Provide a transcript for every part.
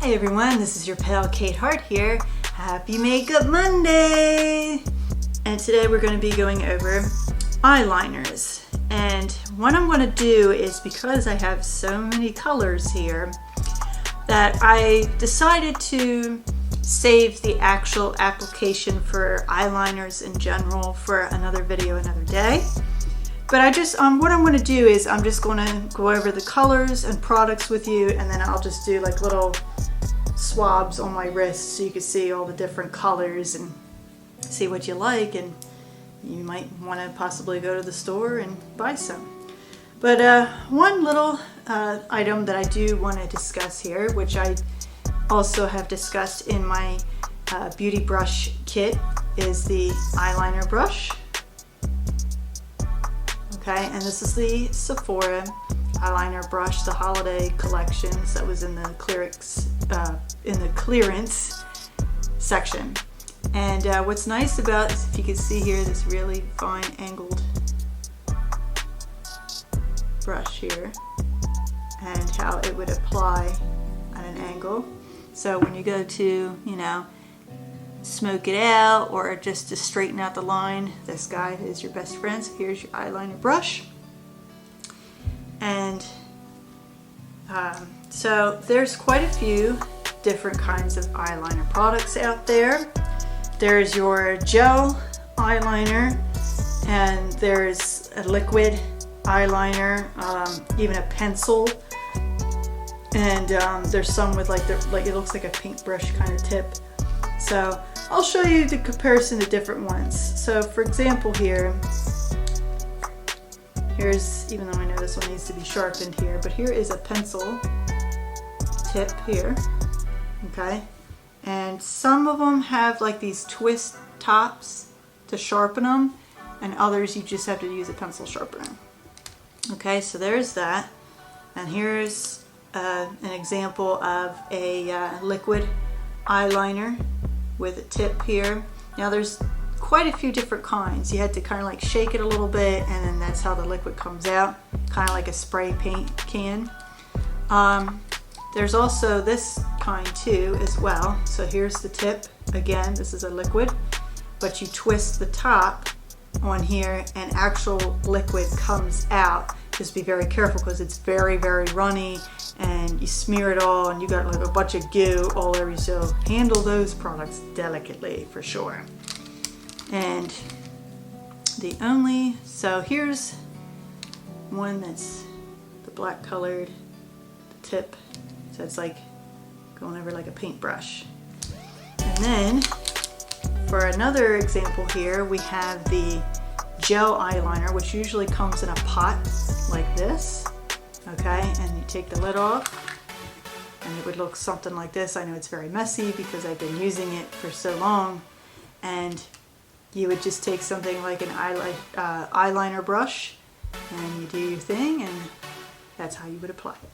Hey everyone, this is your pal Kate Hart here. Happy Makeup Monday! And today we're going to be going over eyeliners. And what I'm going to do is, because I have so many colors here, that I decided to save the actual application for eyeliners in general for another video another day. But I just, what I'm going to do is I'm just going to go over the colors and products with you, and then I'll just do like little swabs on my wrist so you can see all the different colors and see what you like, and you might want to possibly go to the store and buy some. But one little item that I do want to discuss here, which I also have discussed in my beauty brush kit, is the eyeliner brush. Okay, and this is the Sephora eyeliner brush, the holiday collections that was in the clearance section. And what's nice about this, if you can see here, this really fine angled brush here, and how it would apply at an angle. So when you go to, you know, smoke it out or just to straighten out the line, this guy is your best friend. So here's your eyeliner brush. And so there's quite a few different kinds of eyeliner products out there. There's your gel eyeliner, and there's a liquid eyeliner, even a pencil, and there's some with like it looks like a paintbrush kind of tip. So I'll show you the comparison to different ones. So for example here's, even though I know this one needs to be sharpened here, but here is a pencil tip here, okay? And some of them have like these twist tops to sharpen them, and others you just have to use a pencil sharpener. Okay, so there's that. And here's an example of a liquid eyeliner with a tip here. Now there's quite a few different kinds. You had to kind of like shake it a little bit, and then that's how the liquid comes out, kind of like a spray paint can. There's also this kind too as well. So here's the tip. Again, this is a liquid, but you twist the top on here and actual liquid comes out. Just be very careful because it's very, very runny, and you smear it all and you got like a bunch of goo all over you. So handle those products delicately for sure. And so here's one that's the black colored tip. So it's like going over like a paintbrush. And then for another example here, we have the gel eyeliner, which usually comes in a pot like this. Okay, and you take the lid off and it would look something like this. I know it's very messy because I've been using it for so long. And you would just take something like an eyeliner brush and you do your thing, and that's how you would apply it.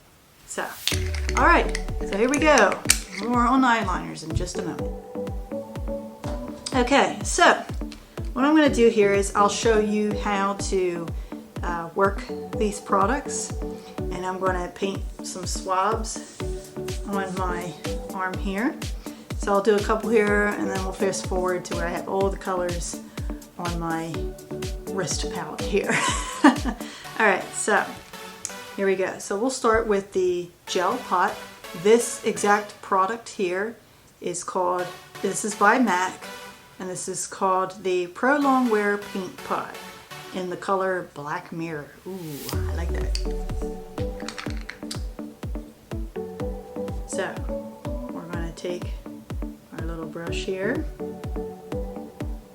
So, alright, so here we go. More on eyeliners in just a moment. Okay, so what I'm going to do here is I'll show you how to work these products, and I'm going to paint some swabs on my arm here. So I'll do a couple here, and then we'll fast forward to where I have all the colors on my wrist palette here. Alright, so here we go. So we'll start with the gel pot. This exact product here is called, this is by MAC, and this is called the Pro Long Wear Paint Pot in the color Black Mirror. Ooh, I like that. So we're going to take our little brush here,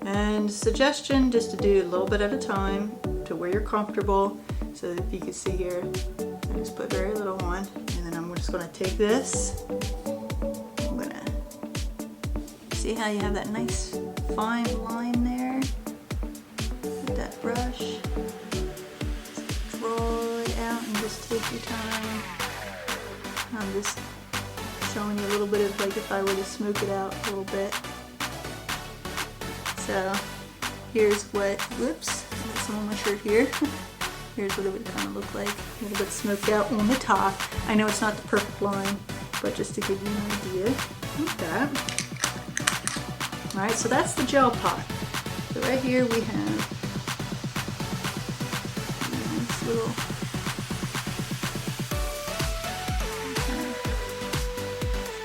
and suggestion just to do a little bit at a time to where you're comfortable. So that you can see here, I just put very little on, and then I'm just going to take this. I'm going to see how you have that nice fine line there with that brush. Just draw it out and just take your time. I'm just showing you a little bit of like if I were to smoke it out a little bit. So here's what, whoops, I got some on my shirt here. Here's what it would kind of look like, a little bit smoked out on the top. I know it's not the perfect line, but just to give you an idea of that. All right, so that's the gel pot. So right here we have this little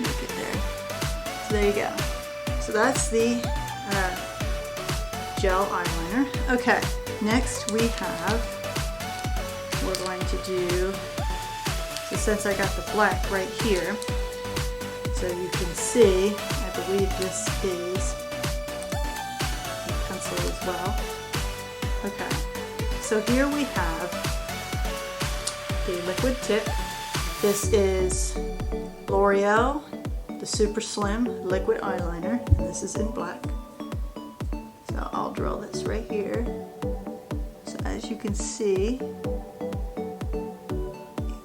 make it there. So there you go. So that's the gel eyeliner. Okay, next we have, we're going to do, so since I got the black right here, so you can see, I believe this is a pencil as well. Okay, so here we have the liquid tip. This is L'Oreal, the Super Slim Liquid Eyeliner, and this is in black. So I'll draw this right here. So as you can see,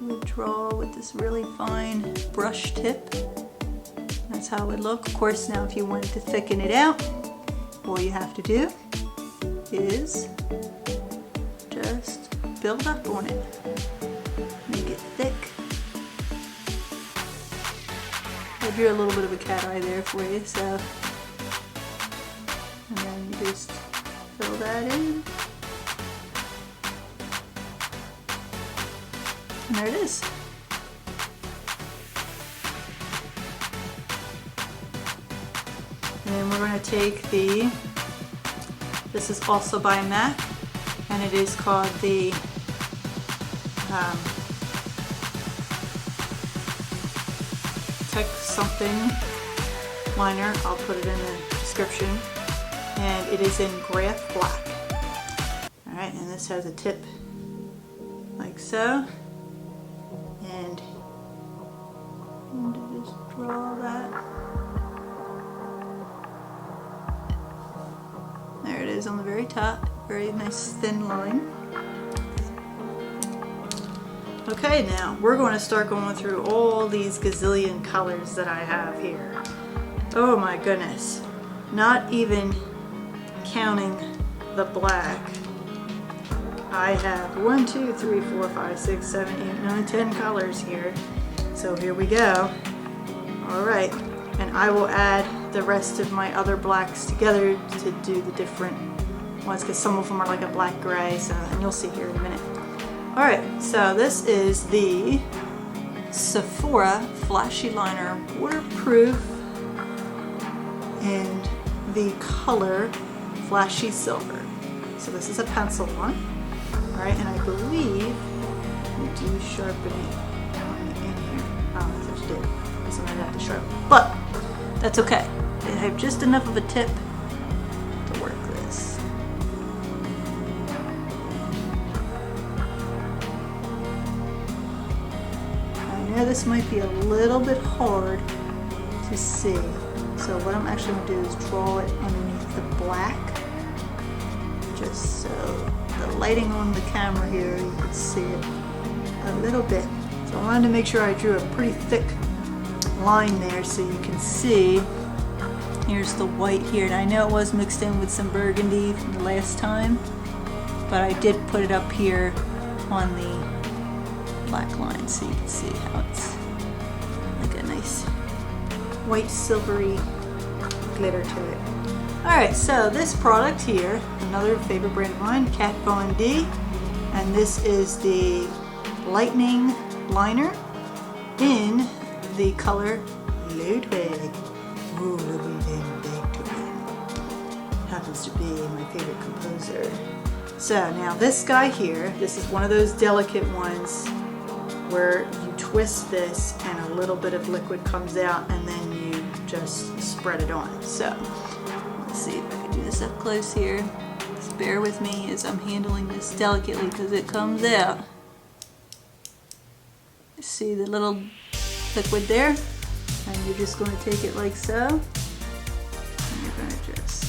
you would draw with this really fine brush tip. That's how it would look. Of course, now if you wanted to thicken it out, all you have to do is just build up on it. Make it thick. I drew a little bit of a cat eye there for you, so. And then you just fill that in. And there it is. And then we're going to take this is also by MAC, and it is called the Tech something liner. I'll put it in the description. And it is in Graph Black. Alright, and this has a tip like so. And just draw that. There it is on the very top. Very nice thin line. Okay, now we're going to start going through all these gazillion colors that I have here. Oh my goodness. Not even counting the black. I have 1, 2, 3, 4, 5, 6, 7, 8, 9, 10 colors here. So here we go. Alright, and I will add the rest of my other blacks together to do the different ones, because some of them are like a black gray, so, and you'll see here in a minute. Alright, so this is the Sephora Flashy Liner Waterproof and the color Flashy Silver. So this is a pencil one. Alright, and I believe we do sharpen it in here. Oh, that's what you did. So I have to sharpen. But that's okay. I have just enough of a tip to work this. I know this might be a little bit hard to see. So what I'm actually going to do is draw it underneath the black, just so the lighting on the camera here, you can see it a little bit. So I wanted to make sure I drew a pretty thick line there so you can see. Here's the white here, and I know it was mixed in with some burgundy from the last time, but I did put it up here on the black line so you can see how it's like a nice white silvery glitter to it. Alright, so this product here, another favorite brand of mine, Kat Von D, and this is the Lightning Liner in the color Ludwig. Ooh, Ludwig van Beethoven. Happens to be my favorite composer. So now this guy here, this is one of those delicate ones where you twist this and a little bit of liquid comes out and then you just spread it on. So let's see if I can do this up close here. Just bear with me as I'm handling this delicately because it comes out. See the little liquid there? And you're just going to take it like so. And you're going to just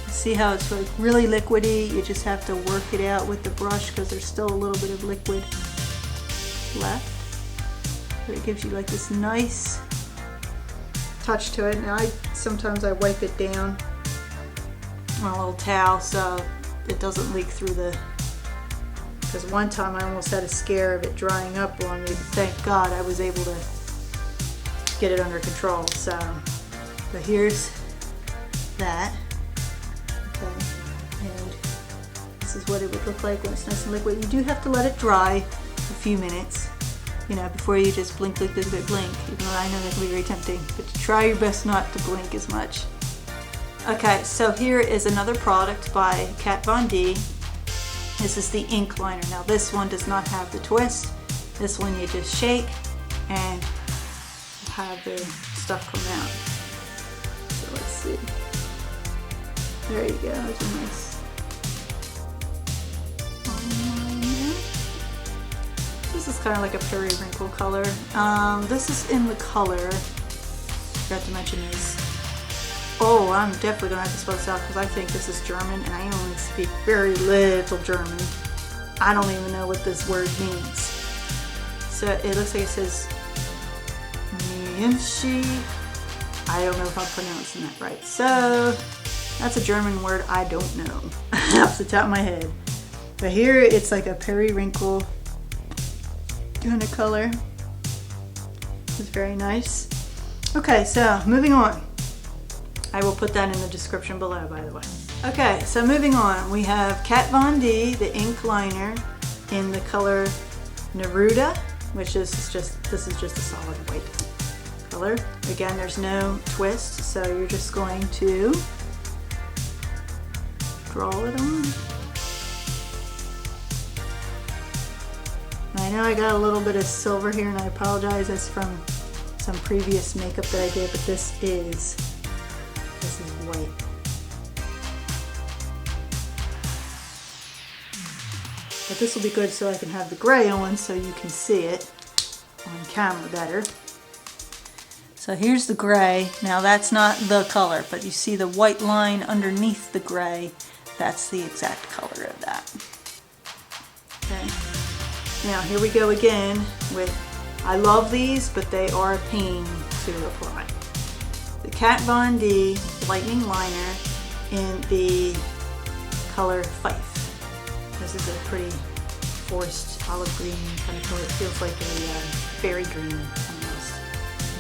see how it's like really liquidy. You just have to work it out with the brush because there's still a little bit of liquid left. But it gives you like this nice touch to it. Now sometimes I wipe it down on a little towel so it doesn't leak through the Because one time I almost had a scare of it drying up on me, but thank God I was able to get it under control. So, but here's that. Okay, and this is what it would look like when it's nice and liquid. You do have to let it dry a few minutes, you know, before you just blink, blink, blink, blink, blink. Even though I know that can be very tempting, but try your best not to blink as much. Okay, so here is another product by Kat Von D. This is the ink liner. Now this one does not have the twist. This one you just shake and have the stuff come out. So let's see. There you go. It's a nice eyeliner. This is kind of like a periwinkle color. This is in the color. Forgot to mention this. Oh, I'm definitely gonna have to spell this out because I think this is German and I only speak very little German. I don't even know what this word means. So it looks like it says Mienshi. I don't know if I'm pronouncing that right. So that's a German word I don't know off the top of my head. But here it's like a periwinkle kind of color. It's very nice. Okay, so moving on. I will put that in the description below, by the way. Okay, so moving on, we have Kat Von D, the ink liner in the color Neruda, which is just, this is just a solid white color. Again, there's no twist, so you're just going to draw it on. I know I got a little bit of silver here and I apologize, that's from some previous makeup that I did, but this is white. But this will be good so I can have the gray on so you can see it on camera better. So here's the gray. Now that's not the color, but you see the white line underneath the gray. That's the exact color of that. Okay. Now here we go again with, I love these, but they are a pain to apply. The Kat Von D Lightning Liner in the color Fife. This is a pretty forced olive green kind of color. It feels like a berry green almost.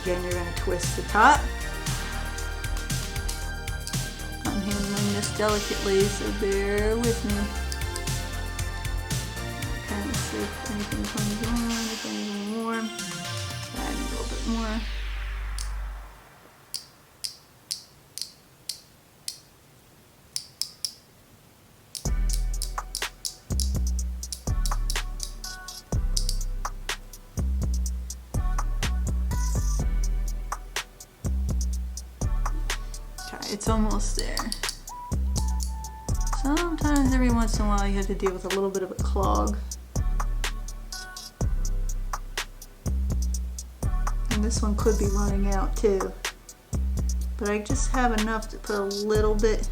Again, you're going to twist the top. I'm handling this delicately, so bear with me. Kind of see if anything comes on, if anything more. Add a little bit more. It's almost there. Sometimes every once in a while you have to deal with a little bit of a clog. And this one could be running out too. But I just have enough to put a little bit.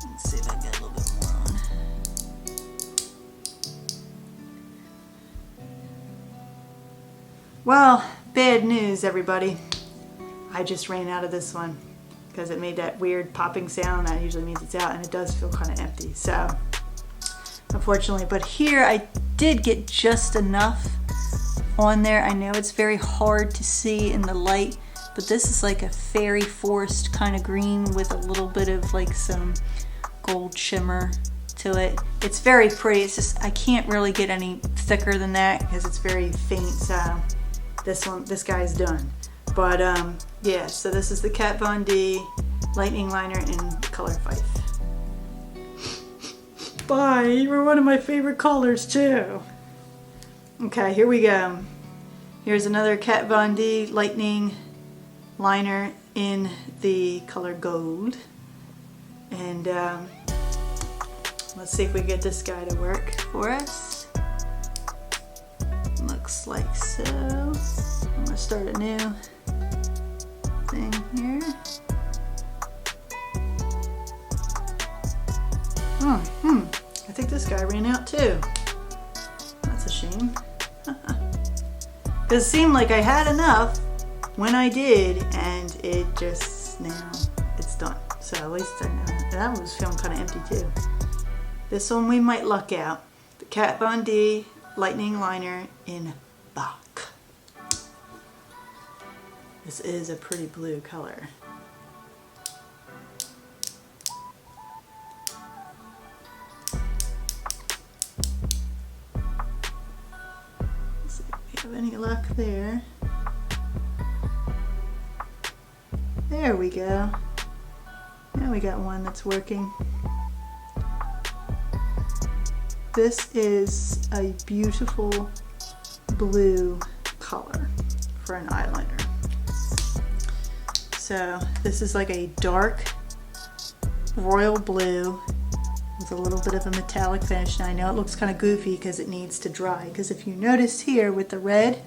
Let's see if I get a little bit more on. Well, bad news everybody. I just ran out of this one. Because it made that weird popping sound. That usually means it's out, and it does feel kind of empty, so unfortunately. But here I did get just enough on there. I know it's very hard to see in the light, but this is like a fairy forest kind of green with a little bit of like some gold shimmer to it. It's very pretty. It's just I can't really get any thicker than that because it's very faint. So this guy's done. But yeah, so this is the Kat Von D Lightning Liner in color Fife. Bye, you were one of my favorite colors too. Okay, here we go. Here's another Kat Von D Lightning Liner in the color Gold. And let's see if we get this guy to work for us. Looks like so. I'm gonna start a new thing here. I think this guy ran out too. That's a shame. Because it seemed like I had enough when I did, and it just, now it's done. So at least I know. That was feeling kind of empty too. This one we might luck out. Kat Von D lightning liner in Bach. This is a pretty blue color. Let's see if we have any luck there. There we go. Now we got one that's working. This is a beautiful blue color for an eyeliner. So this is like a dark royal blue with a little bit of a metallic finish. Now I know it looks kind of goofy because it needs to dry, because if you notice here with the red,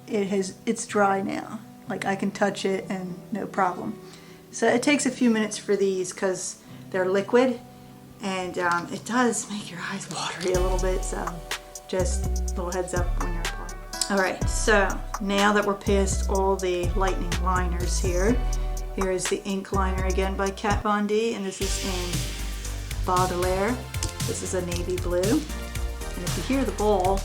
it's dry now. Like I can touch it and no problem. So it takes a few minutes for these because they're liquid, and it does make your eyes watery a little bit, so just a little heads up when you're applying. Alright, so now that we're past all the lightning liners here is the ink liner again by Kat Von D, and this is in Baudelaire. This is a navy blue, and if you hear the ball,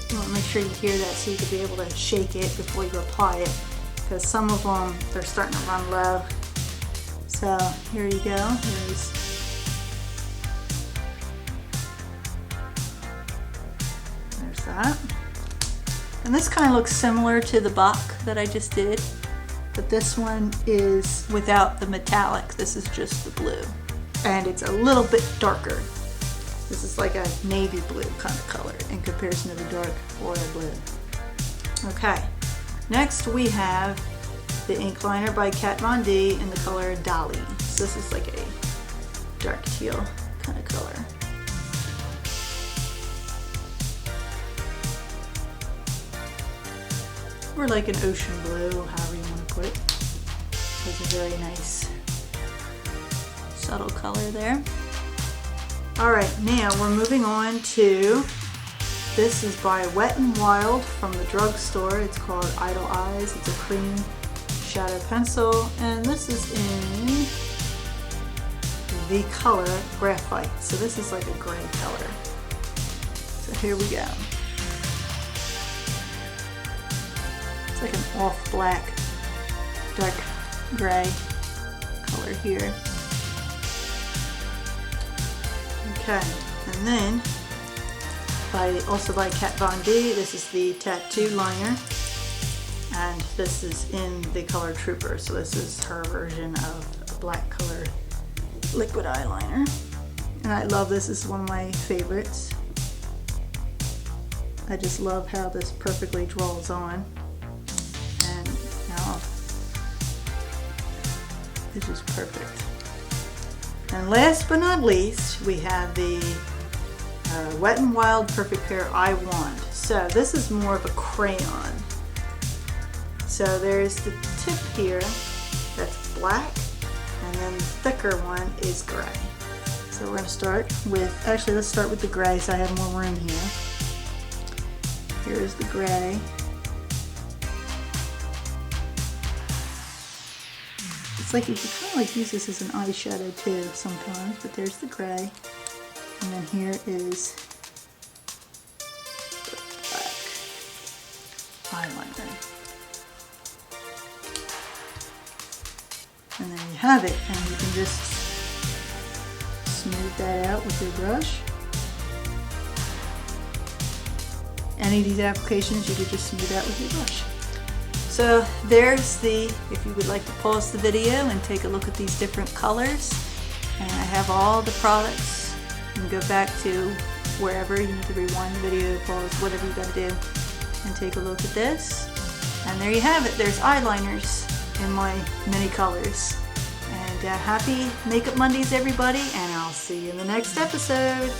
you want to make sure you hear that so you can be able to shake it before you apply it, because some of them, they're starting to run low. So here you go. There's that. And this kind of looks similar to the Bach that I just did, but this one is without the metallic. This is just the blue, and it's a little bit darker. This is like a navy blue kind of color in comparison to the dark royal blue. Okay, next we have the ink liner by Kat Von D in the color Dolly. So this is like a dark teal kind of color. Or like an ocean blue, however you want to put it. It's a very nice subtle color there. Alright, now we're moving on to, this is by Wet n Wild from the drugstore. It's called Idle Eyes. It's a cream shadow pencil, and this is in the color Graphite. So this is like a gray color. So here we go. It's like an off black, dark gray color here. Okay, and then also by Kat Von D, this is the tattoo liner, and this is in the color Trooper. So this is her version of a black color liquid eyeliner, and I love this. This is one of my favorites. I just love how this perfectly draws on, and now it's just perfect. And last but not least, we have the Wet n Wild Perfect Pair Eye Wand. So this is more of a crayon. So there's the tip here that's black, and then the thicker one is gray. So we're going to start with, actually let's start with the gray so I have more room here. Here's the gray. It's like you can kind of like use this as an eyeshadow too sometimes, but there's the gray. And then here is the black eyeliner. And there you have it, and you can just smooth that out with your brush. Any of these applications you could just smooth out with your brush. So there's if you would like to pause the video and take a look at these different colors, and I have all the products. You can go back to wherever you need to rewind the video, pause, whatever you got to do, and take a look at this. And there you have it. There's eyeliners in my many colors. And happy Makeup Mondays, everybody, and I'll see you in the next episode.